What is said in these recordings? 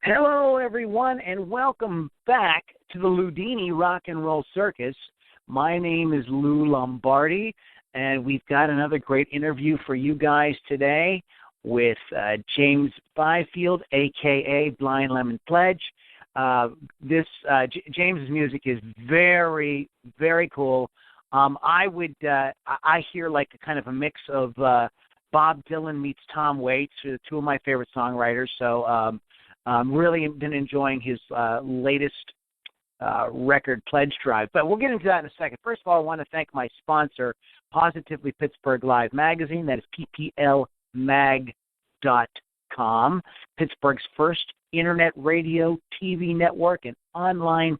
Hello, everyone, and welcome back to the Loudini Rock and Roll Circus. My name is Lou Lombardi, and we've got another great interview for you guys today with James Byfield, a.k.a. Blind Lemon Pledge. James's music is very, very cool. I hear like a kind of a mix of Bob Dylan meets Tom Waits, two of my favorite songwriters. So really been enjoying his latest record, Pledge Drive. But we'll get into that in a second. First of all, I want to thank my sponsor, Positively Pittsburgh Live Magazine. That is pplmag.com, Pittsburgh's first internet radio, TV network, and online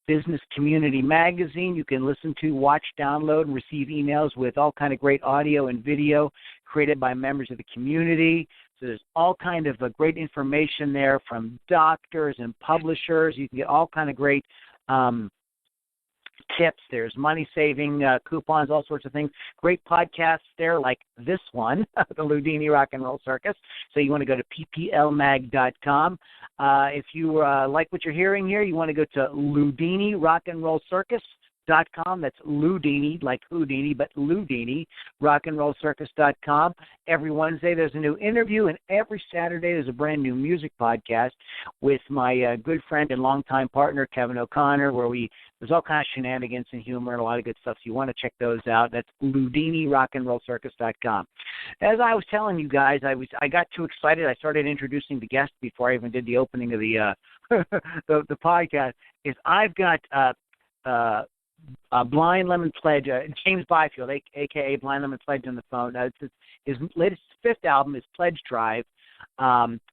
business community magazine. You can listen to, watch, download, and receive emails with all kind of great audio and video created by members of the community. So there's all kind of great information there from doctors and publishers. You can get all kind of great tips. There's money-saving coupons, all sorts of things. Great podcasts there like this one, the Loudini Rock and Roll Circus. So you want to go to pplmag.com. If you like what you're hearing here, you want to go to Loudini Rock and Roll Circus.com. That's Loudini, like Houdini, but Loudini, rockandrollcircus.com. Every Wednesday there's a new interview, and every Saturday there's a brand new music podcast with my good friend and longtime partner, Kevin O'Connor, where there's all kinds of shenanigans and humor and a lot of good stuff, so you want to check those out. That's Loudini, rockandrollcircus.com. As I was telling you guys, I got too excited. I started introducing the guest before I even did the opening of the the podcast. I've got Blind Lemon Pledge, James Byfield, a.k.a. Blind Lemon Pledge, on the phone. His latest fifth album is Pledge Drive.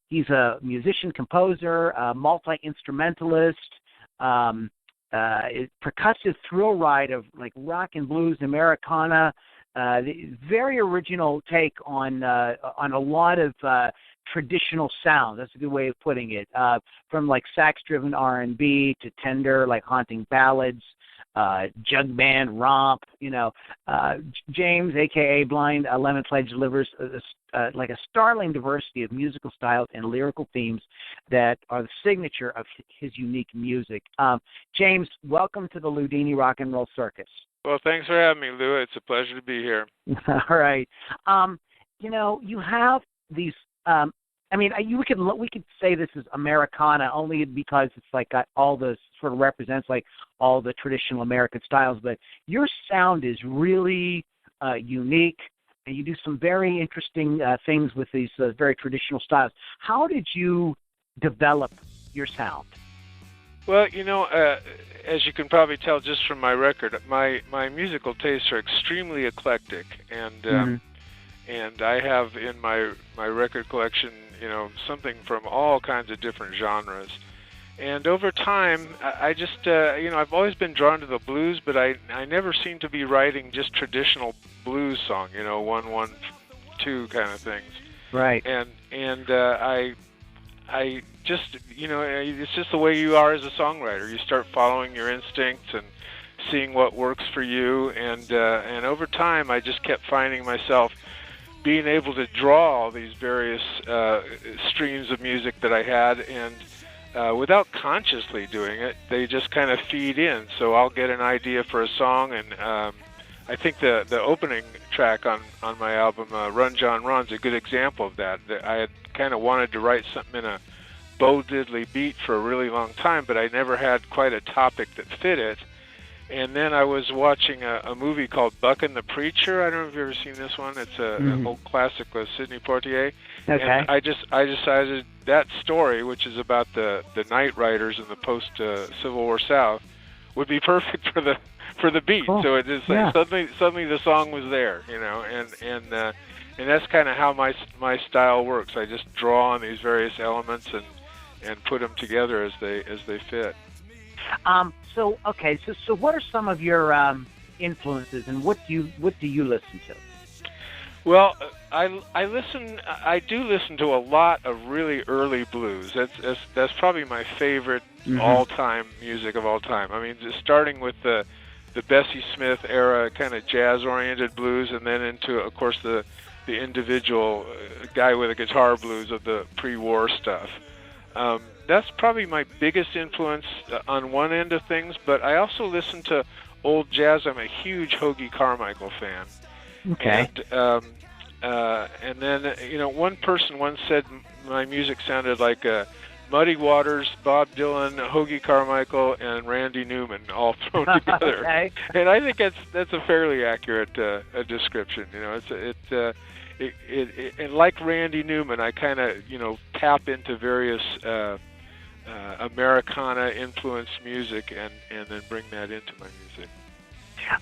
He's a musician, composer, multi-instrumentalist, percussive thrill ride of like rock and blues, Americana. Very original take on a lot of traditional sound. That's a good way of putting it. From like sax-driven R&B to tender, like haunting ballads. Jug band, romp, James, a.k.a. Blind Lemon Pledge, delivers like a startling diversity of musical styles and lyrical themes that are the signature of his unique music. James, welcome to the Loudini Rock and Roll Circus. Well, thanks for having me, Lou. It's a pleasure to be here. All right. You have these we could say this is Americana only because it's like got all the sort of represents like all the traditional American styles, but your sound is really unique, and you do some very interesting things with these very traditional styles. How did you develop your sound? Well, as you can probably tell just from my record, my musical tastes are extremely eclectic, and I have in my record collection, something from all kinds of different genres. And over time, I just, I've always been drawn to the blues, but I never seem to be writing just traditional blues song, 1-1-2 kind of things. Right. And I just, it's just the way you are as a songwriter. You start following your instincts and seeing what works for you. And over time, I just kept finding myself being able to draw all these various streams of music that I had, and without consciously doing it, they just kind of feed in. So I'll get an idea for a song, and I think the opening track on my album, Run John Run's, a good example of that. I had kind of wanted to write something in a Bo Diddley beat for a really long time, but I never had quite a topic that fit it. And then I was watching a movie called Buckin' the Preacher. I don't know if you've ever seen this one. It's an old classic with Sidney Poitier. Okay. And I decided that story, which is about the night riders in the post-Civil War South, would be perfect for the beat. Cool. So it just like suddenly the song was there, and that's kind of how my style works. I just draw on these various elements and put them together as they fit. So what are some of your influences, and what do you listen to? Well, I do listen to a lot of really early blues. That's probably my favorite all-time music of all time. I mean, just starting with the Bessie Smith era kind of jazz-oriented blues, and then into, of course, the individual guy with a guitar blues of the pre-war stuff. That's probably my biggest influence on one end of things, but I also listen to old jazz. I'm a huge Hoagie Carmichael fan. Okay. And then, one person once said my music sounded like Muddy Waters, Bob Dylan, Hoagie Carmichael, and Randy Newman all thrown together. Okay. And I think that's a fairly accurate description. And like Randy Newman, I kind of tap into various Americana-influenced music and then bring that into my music.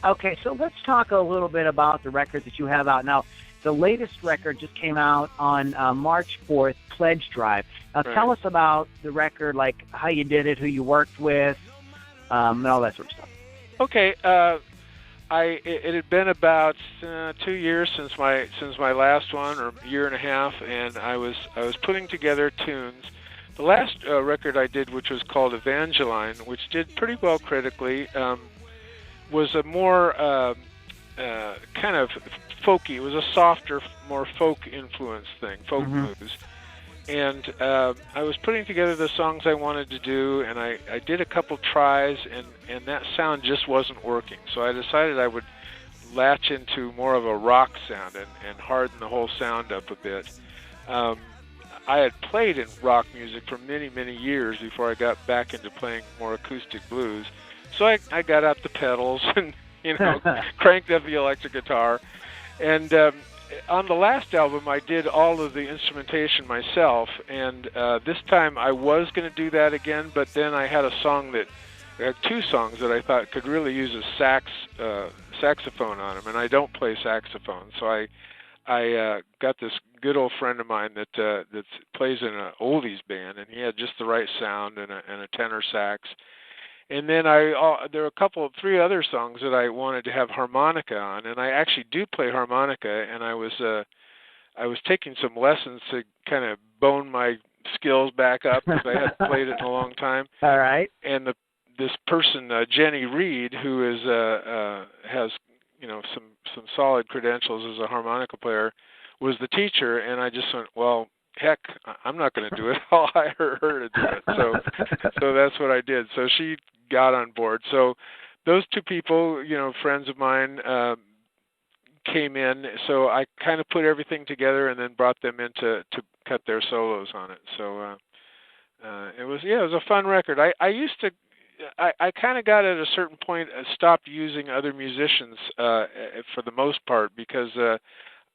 Okay, so let's talk a little bit about the record that you have out now. The latest record just came out on March 4th, Pledge Drive. Now, Right. Tell us about the record, like how you did it, who you worked with, and all that sort of stuff. Okay, it had been about 2 years since my last one, or a year and a half, and I was putting together tunes. The last record I did, which was called Evangeline, which did pretty well critically, was a more kind of folky. It was a softer, more folk influenced thing, folk blues. And I was putting together the songs I wanted to do, and I did a couple tries, and that sound just wasn't working. So I decided I would latch into more of a rock sound and harden the whole sound up a bit. I had played in rock music for many, many years before I got back into playing more acoustic blues. So I got out the pedals and, cranked up the electric guitar. And on the last album, I did all of the instrumentation myself. And this time I was going to do that again, but then I had two songs that I thought could really use a saxophone on them. And I don't play saxophone, so I got this good old friend of mine that plays in an oldies band, and he had just the right sound and a tenor sax. And then there are three other songs that I wanted to have harmonica on, and I actually do play harmonica, and I was taking some lessons to kind of bone my skills back up because I hadn't played it in a long time. All right. And this person, Jenny Reed, who has some solid credentials as a harmonica player, was the teacher, and I just went, well, heck, I'm not going to do it. I'll hire her to do it. So that's what I did. So she got on board. So those two people, friends of mine, came in. So I kind of put everything together and then brought them in to cut their solos on it. So it was a fun record. I kind of got at a certain point stopped using other musicians for the most part because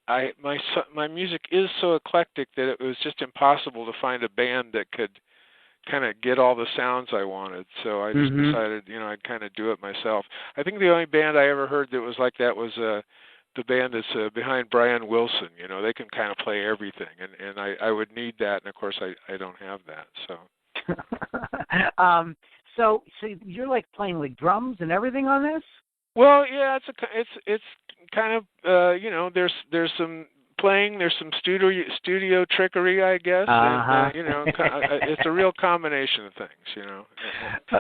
my music is so eclectic that it was just impossible to find a band that could kind of get all the sounds I wanted. So I just decided, I'd kind of do it myself. I think the only band I ever heard that was like that was the band that's behind Brian Wilson. They can kind of play everything, and I would need that, and of course I don't have that. So. So you're like playing like drums and everything on this? Well, yeah, it's kind of there's some playing, there's some studio trickery, I guess. And, it's a real combination of things.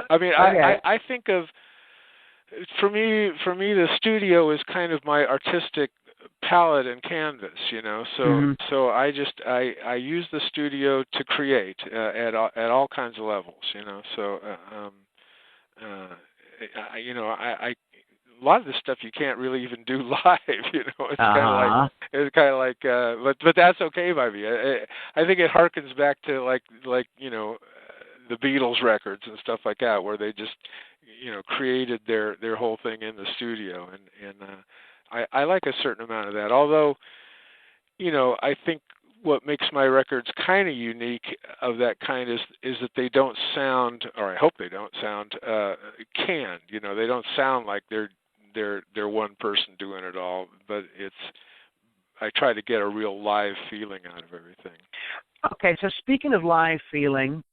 I mean, okay. I think of for me the studio is kind of my artistic palette and canvas. So I use the studio to create at all kinds of levels. So I a lot of this stuff you can't really even do live. It's kind of like but that's okay by me. I think it harkens back to like the Beatles records and stuff like that, where they just created their whole thing in the studio, and I like a certain amount of that. Although I think what makes my records kind of unique of that kind is that they don't sound, or I hope they don't sound canned. They don't sound like they're one person doing it all, but I try to get a real live feeling out of everything. Okay, so speaking of live feeling,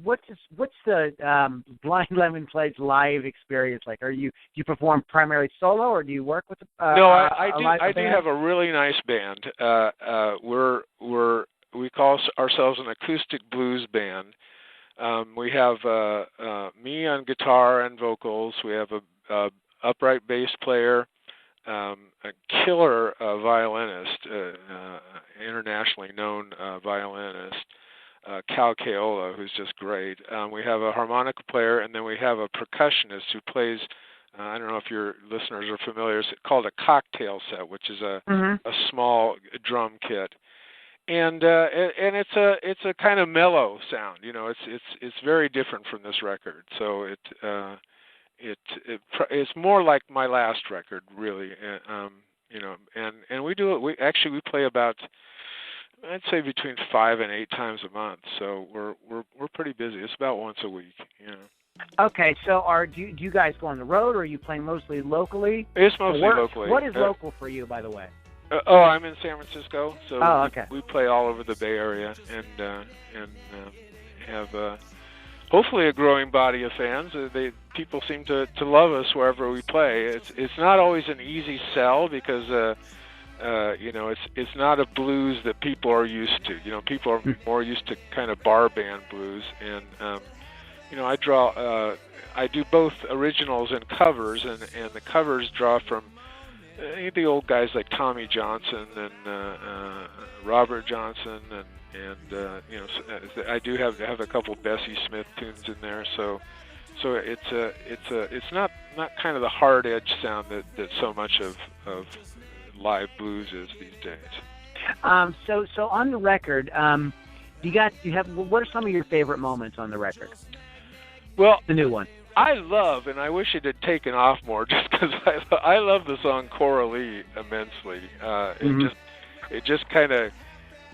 what's the Blind Lemon Pledge live experience like? Do you perform primarily solo, or do you work with No, I do have a really nice band. We call ourselves an acoustic blues band. We have me on guitar and vocals. We have a upright bass player, a killer violinist, internationally known violinist, Cal Caola, who's just great. We have a harmonica player, and then we have a percussionist who plays, I don't know if your listeners are familiar, it's called a cocktail set, which is a small drum kit. And it's a kind of mellow sound, you know. It's very different from this record. So it's more like my last record, really. You know, and we do it. We play about, I'd say, between 5 and 8 times a month. So we're pretty busy. It's about once a week, you know. Okay, so do you guys go on the road, or are you playing mostly locally? It's mostly locally. What is local for you, by the way? I'm in San Francisco, so okay. we play all over the Bay Area, and have hopefully a growing body of fans. People seem to love us wherever we play. It's not always an easy sell because you know, it's not a blues that people are used to. You know, people are more used to kind of bar band blues, and you know, I do both originals and covers, and the covers draw from the old guys like Tommy Johnson and Robert Johnson, and you know, I do have a couple Bessie Smith tunes in there. So it's not kind of the hard edge sound that so much of live blues is these days. So on the record, what are some of your favorite moments on the record? Well, the new one. I love, and I wish it had taken off more, just because I love the song Coralie immensely. It just kind of,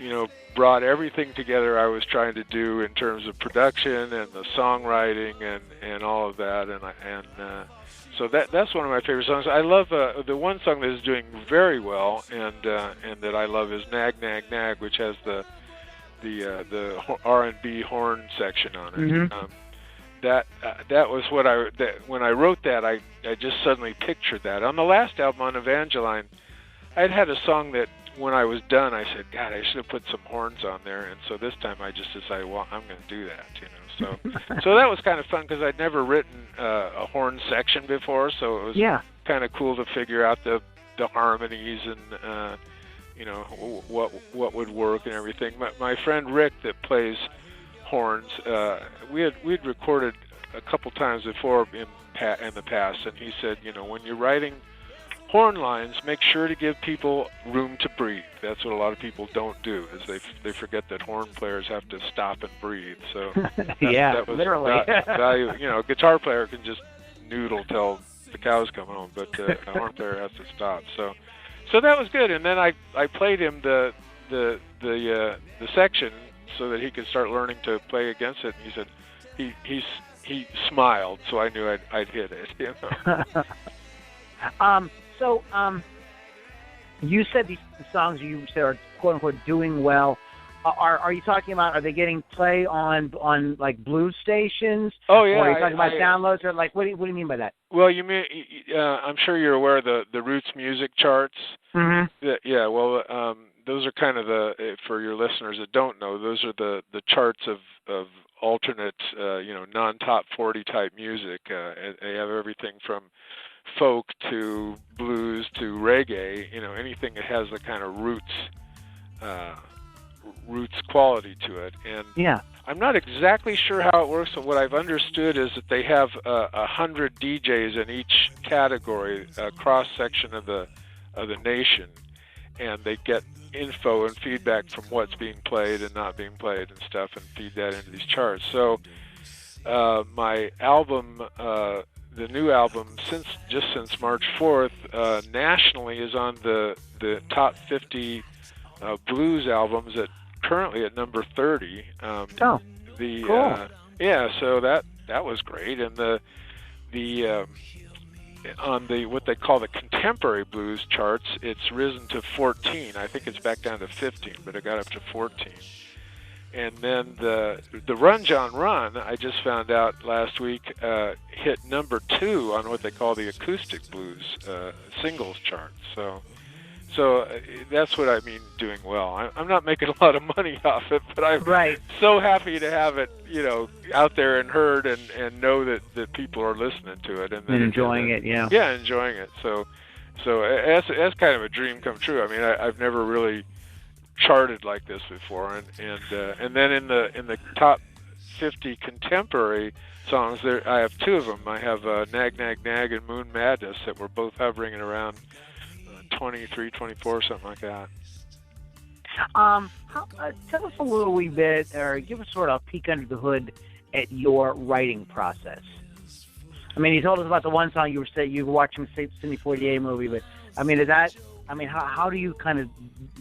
you know, brought everything together I was trying to do in terms of production and the songwriting and all of that, and so that's one of my favorite songs. I love the one song that is doing very well, and that I love is Nag Nag Nag, which has the R&B horn section on it. That was when I wrote that, I just suddenly pictured that. On the last album, on Evangeline, I'd had a song that when I was done, I said, God, I should have put some horns on there. And so this time I just decided, well, I'm going to do that, you know. So that was kind of fun because I'd never written a horn section before, so it was kind of cool to figure out the harmonies and you know, what would work and everything. My friend Rick that plays horns, we'd recorded a couple times before in the past, and he said, you know, when you're writing horn lines, make sure to give people room to breathe. That's what a lot of people don't do, is they forget that horn players have to stop and breathe. So that was literally value. You know, a guitar player can just noodle till the cows come home, but a horn player has to stop. So that was good. And then I played him the section so that he could start learning to play against it. And he said he smiled, so I knew I'd hit it. You know. So you said these songs you said are quote unquote doing well. Are you talking about, are they getting play on like blues stations? Oh yeah. Or are you talking about downloads, or like what do you mean by that? Well, you mean I'm sure you're aware of the Roots music charts. Mm-hmm. Yeah. Well, those are kind of for your listeners that don't know, those are the charts of alternate, you know, non-top 40 type music. They have everything from folk to blues to reggae, you know, anything that has the kind of roots quality to it. And I'm not exactly sure how it works, but what I've understood is that they have 100 DJs in each category, cross section of the nation, and they get info and feedback from what's being played and not being played and stuff, and feed that into these charts. So my album, the new album, since March 4th, nationally is on the top 50 blues albums currently at number 30. Cool. So that was great. And on the what they call the contemporary blues charts, it's risen to 14. I think it's back down to 15, but it got up to 14. And then the Run John Run, I just found out last week, hit number 2 on what they call the acoustic blues singles chart. So that's what I mean doing well. I'm not making a lot of money off it, but I'm so happy to have it, you know, out there and heard, and know that people are listening to it and enjoying it. Yeah, enjoying it. So So that's kind of a dream come true. I mean, I've never really charted like this before, and then in the top 50 contemporary songs, I have two of them. I have Nag Nag Nag and Moon Madness that were both hovering at around 23, 24, something like that. Tell us a little wee bit, or give us sort of a peek under the hood at your writing process. I mean, you told us about the one song you were watching the Sidney Poitier movie, but I mean, how do you kind of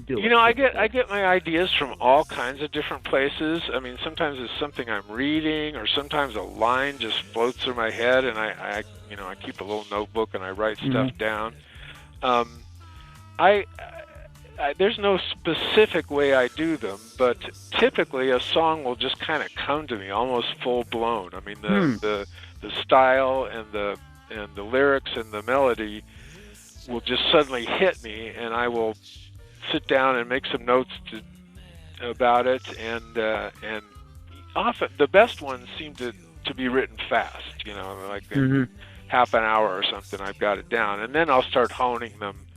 do it? You know, I get my ideas from all kinds of different places. I mean, sometimes it's something I'm reading, or sometimes a line just floats through my head, and I keep a little notebook and I write stuff down. There's no specific way I do them, but typically a song will just kind of come to me almost full blown. I mean, the style and the lyrics and the melody will just suddenly hit me, and I will sit down and make some notes about it. And often the best ones seem to be written fast. You know, like in half an hour or something, I've got it down, and then I'll start honing them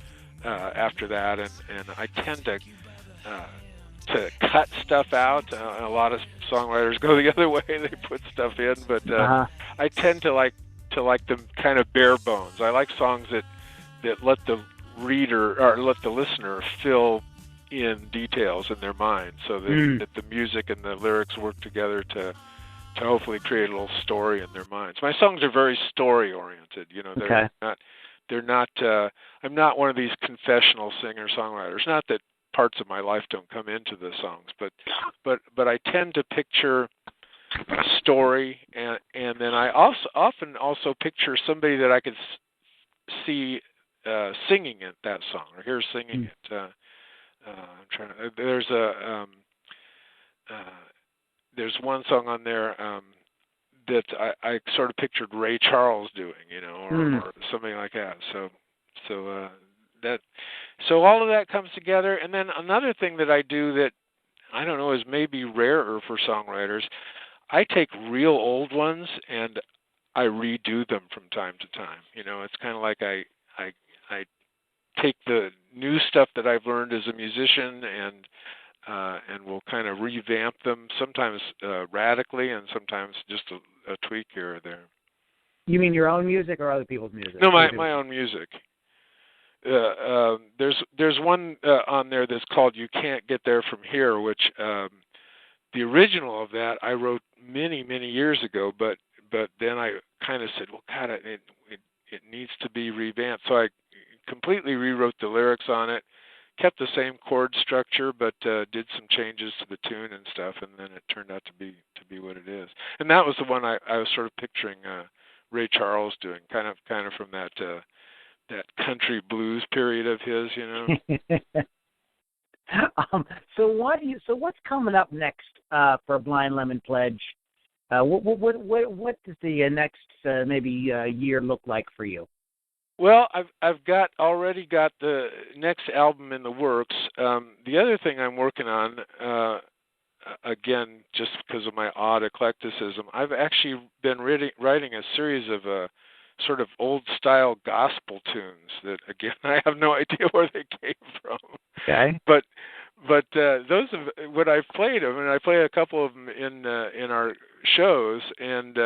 after that. And I tend to cut stuff out. A lot of songwriters go the other way; they put stuff in, but I tend to like them kind of bare bones. I like songs that let the reader or let the listener fill in details in their mind, so that the music and the lyrics work together to hopefully create a little story in their minds. My songs are very story oriented. You know, they're not. I'm not one of these confessional singer-songwriters. Not that parts of my life don't come into the songs, but I tend to picture a story, and then I often picture somebody that I could see singing it, that song, or hear singing it. I'm trying to. There's one song on there that I sort of pictured Ray Charles doing, you know, or something like that. So all of that comes together, and then another thing that I do that I don't know is maybe rarer for songwriters. I take real old ones and I redo them from time to time. You know, it's kind of like I take the new stuff that I've learned as a musician and will kind of revamp them, sometimes radically and sometimes just a tweak here or there. You mean your own music or other people's music? No, my own music. There's one on there that's called "You Can't Get There From Here," which the original of that I wrote many years ago, but then I kind of said, well, God, it needs to be revamped. So I completely rewrote the lyrics on it, kept the same chord structure, but did some changes to the tune and stuff, and then it turned out to be what it is. And that was the one I was sort of picturing Ray Charles doing, kind of from that country blues period of his, you know. So what's coming up next for Blind Lemon Pledge? What does the next maybe year look like for you? Well, I've already got the next album in the works. The other thing I'm working on, again, just because of my odd eclecticism, I've actually been writing a series of sort of old-style gospel tunes that, again, I have no idea where they came from. Okay. But those have, when I've played them, and I play a couple of them in our shows, and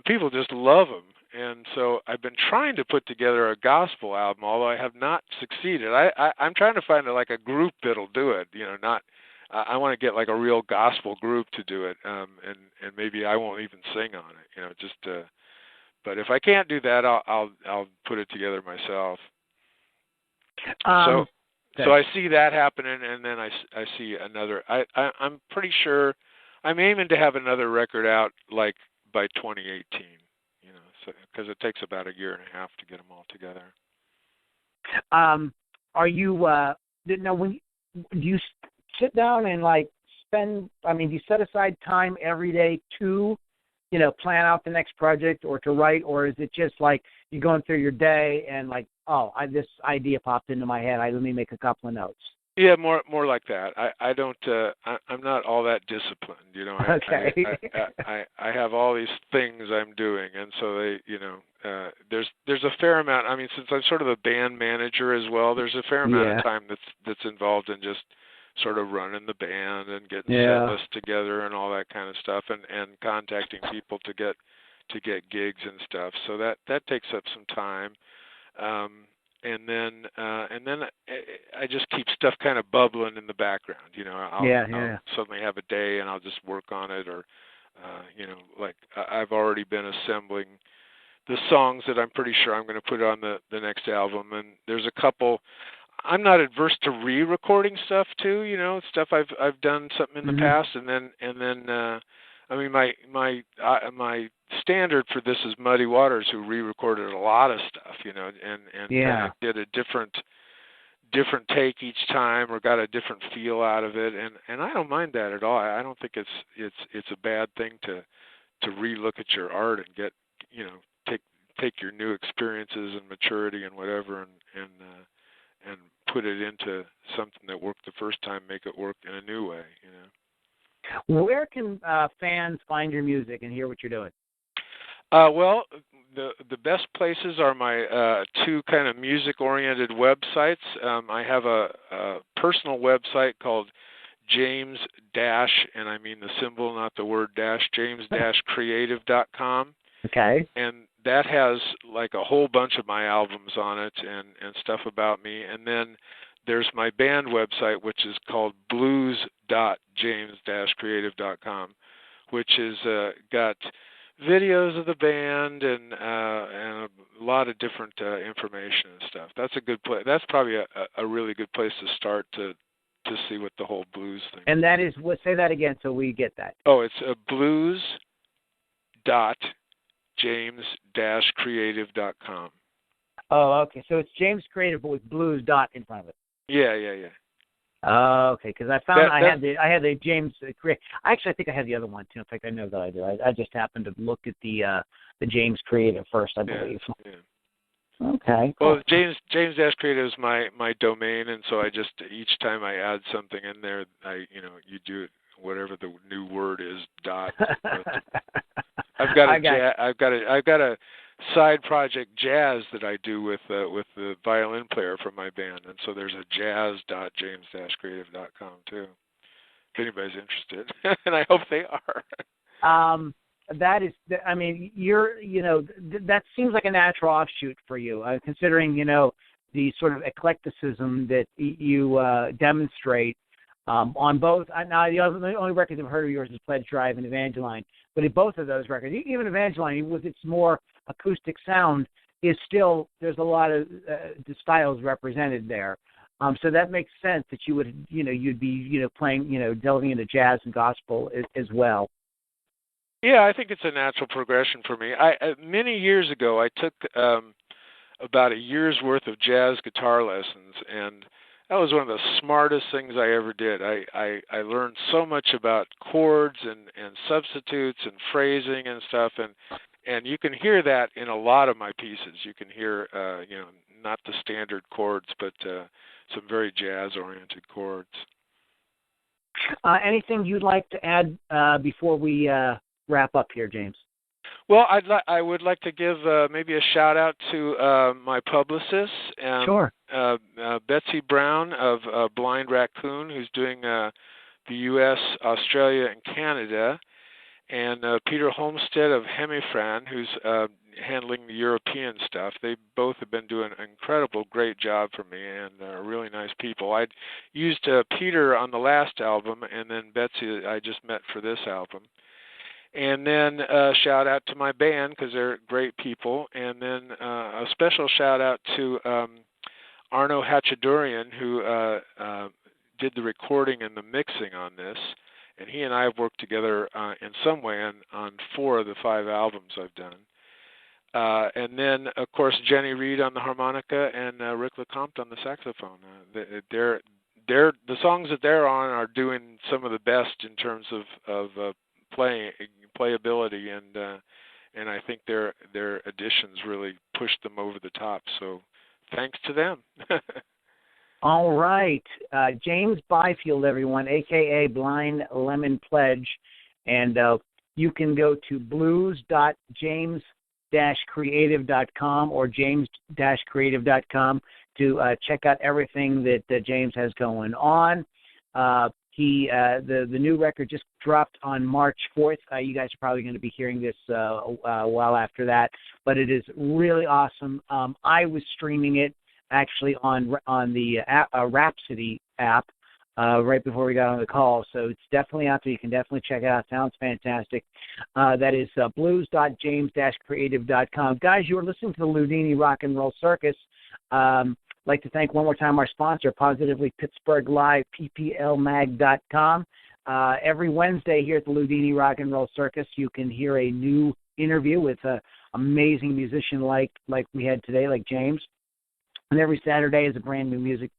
people just love them. And so I've been trying to put together a gospel album, although I have not succeeded. I'm trying to find a group that'll do it. You know, not. I want to get like a real gospel group to do it, and maybe I won't even sing on it. You know, just. But if I can't do that, I'll put it together myself. So I see that happening, and then I see another. I'm pretty sure I'm aiming to have another record out like by 2018. You know, so because it takes about a year and a half to get them all together. Are you now? Do you sit down and spend? I mean, do you set aside time every day to, plan out the next project or to write, or is it just like you're going through your day and this idea popped into my head, let me make a couple of notes? Yeah, more like that. I don't I'm not all that disciplined, you know. Okay. I have all these things I'm doing, and so they, there's a fair amount. I mean, since I'm sort of a band manager as well, there's a fair amount Yeah. of time that's involved in just sort of running the band and getting Yeah. set lists together and all that kind of stuff, and contacting people to get gigs and stuff. So that takes up some time. And then I just keep stuff kind of bubbling in the background. You know, I'll suddenly have a day and I'll just work on it, or like I've already been assembling the songs that I'm pretty sure I'm going to put on the next album. And there's a couple. I'm not adverse to re-recording stuff too. You know, stuff I've done something in the past, and then. I mean, my standard for this is Muddy Waters, who re-recorded a lot of stuff, you know, and kind of did a different take each time, or got a different feel out of it, and I don't mind that at all. I don't think it's a bad thing to re-look at your art and get, you know, take your new experiences and maturity and whatever, and put it into something that worked the first time, make it work in a new way, you know. Where can fans find your music and hear what you're doing? Well, the best places are my two kind of music-oriented websites. I have a personal website called James dash, and I mean the symbol, not the word dash, james-creative.com. Okay. And that has like a whole bunch of my albums on it and stuff about me. And then there's my band website, which is called blues.james-creative.com, which is got videos of the band and a lot of different information and stuff. That's a good place. That's probably a really good place to start to see what the whole blues thing. And that is what? Say that again, so we get that. Oh, it's blues.james-creative.com. Oh, okay. So it's James Creative, but with blues dot in front of it. Yeah. Oh, okay. Because I found I had the James Creative. Actually, I think I had the other one too. In fact, I know that I do. I just happened to look at the James Creative first, I believe. Yeah. Okay. Cool. Well, James-Creative is my domain, and so I just each time I add something in there, you do it whatever the new word is. Dot. I've got a side project jazz that I do with the violin player from my band, and so there's a jazz.james-creative.com too, if anybody's interested, and I hope they are. That is, I mean, that seems like a natural offshoot for you, considering the sort of eclecticism that you demonstrate on both. Now, the only records I've heard of yours is Pledge Drive and Evangeline, but in both of those records, even Evangeline, with its more acoustic sound, is still, there's a lot of the styles represented there. So that makes sense that you would, you'd be, playing, delving into jazz and gospel as well. Yeah, I think it's a natural progression for me. Many years ago, I took about a year's worth of jazz guitar lessons, and that was one of the smartest things I ever did. I learned so much about chords and substitutes and phrasing and stuff, and you can hear that in a lot of my pieces. You can hear, not the standard chords, but some very jazz-oriented chords. Anything you'd like to add before we wrap up here, James? Well, I would like to give maybe a shout out to my publicist, Sure. Betsy Brown of Blind Raccoon, who's doing the U.S., Australia, and Canada, and Peter Holmstead of Hemifran, who's handling the European stuff. They both have been doing an incredible, great job for me, and are really nice people. I'd used Peter on the last album, and then Betsy I just met for this album. And then shout out to my band, because they're great people. And then a special shout out to Arno Hachadurian, who did the recording and the mixing on this. And he and I have worked together in some way on 4 of the 5 albums I've done. And then, of course, Jenny Reed on the harmonica and Rick LeCompte on the saxophone. The songs that they're on are doing some of the best in terms of playability, and I think their additions really pushed them over the top. So thanks to them. All right. James Byfield, everyone, a.k.a. Blind Lemon Pledge. And you can go to blues.james-creative.com or james-creative.com to check out everything that James has going on. The new record just dropped on March 4th. You guys are probably going to be hearing this a while after that, but it is really awesome. I was streaming it actually on the Rhapsody app right before we got on the call, so it's definitely out there. You can definitely check it out. It sounds fantastic. That is blues.james-creative.com. Guys, you are listening to the Loudini Rock and Roll Circus. I'd like to thank one more time our sponsor, Positively Pittsburgh Live, pplmag.com. Every Wednesday here at the Loudini Rock and Roll Circus, you can hear a new interview with an amazing musician like we had today, like James. And every Saturday is a brand new music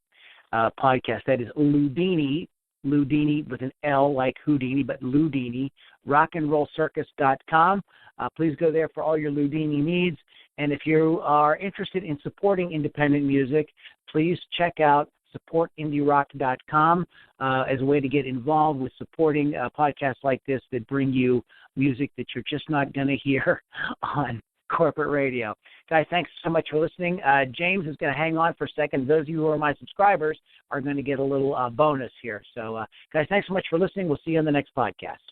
podcast. That is Loudini with an L like Houdini, but Loudini, rockandrollcircus.com. Please go there for all your Loudini needs. And if you are interested in supporting independent music, please check out supportindierock.com as a way to get involved with supporting podcasts like this that bring you music that you're just not going to hear on corporate radio. Guys, thanks so much for listening. James is going to hang on for a second. Those of you who are my subscribers are going to get a little bonus here. So, guys, thanks so much for listening. We'll see you on the next podcast.